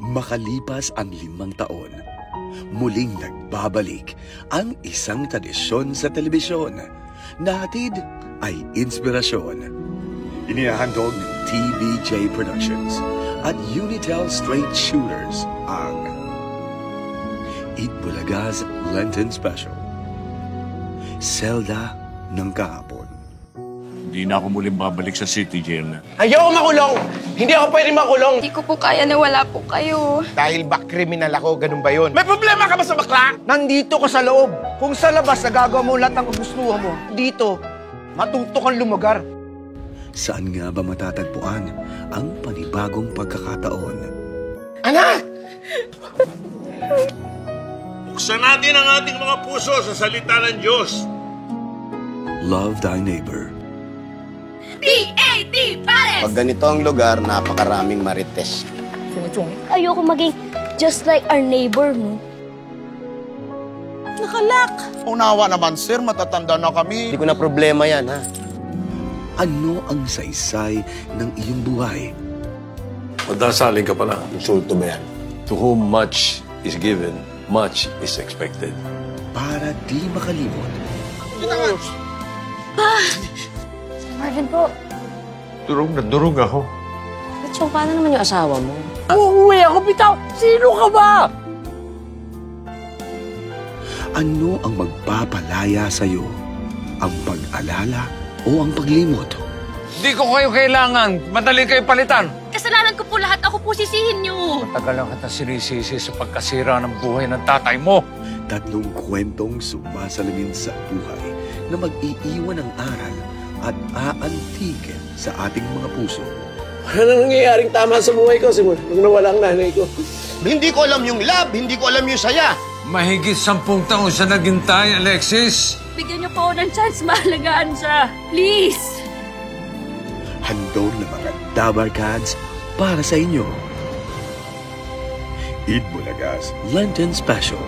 Makalipas ang 5 taon, muling nagbabalik ang isang tradisyon sa telebisyon na hatid ay inspirasyon. Inihahandog ng TVJ Productions at Unitel Straight Shooters ang Eat Bulaga's Lenten Special, Selda ng Kahapon. Hindi na ako muling babalik sa city, Jerna. Ayaw makulong! Hindi ako pwede makulong! Hindi ko po kaya na wala po kayo. Dahil ba kriminal ako, ganun ba yun? May problema ka ba sa bakla? Nandito ka sa loob. Kung sa labas nagagawa mo lahat ng gustuhan mo, dito, matuto kang lumagar. Saan nga ba matatagpuan ang panibagong pagkakataon? Anak! Buksan natin ang ating mga puso sa salita ng Diyos. Love Thy Neighbor. PAT Pares! Pag ganito ang lugar, napakaraming marites. Ayoko maging just like our neighbor, no? Nakalak! Unawa naman, sir. Matatanda na kami. Hindi ko na problema yan, ha? Ano ang saysay ng iyong buhay? Madasaling ka pala. Insulto ba yan? To whom much is given, much is expected. Para di makalimot, Marvin po, Durog na durog ako. Chong, paano naman yung asawa mo? Uuwi ako, bitaw! Sino ka ba? ano ang magpapalaya sa'yo? Ang pag-alala o ang paglimot? Hindi ko kayo kailangan. Madali kayo palitan. Kasalanan ko po lahat. Ako po sisihin niyo. Matagal lang kita sinisisi sa pagkasira ng buhay ng tatay mo. 3 kwentong sumasalamin sa buhay na mag-iiwan ng aral at aantig sa ating mga puso. Ano nangyayaring tama sa buhay ko simula nung nawala ang nanay ko? Hindi ko alam yung love, hindi ko alam yung saya. Mahigit 10 taon siya naghintay, Alexis. Bigyan niyo po ako ng chance. Mahalagaan siya. Please. Handog na mga Dabarkads para sa inyo. Eat Bulaga's Lenten Special.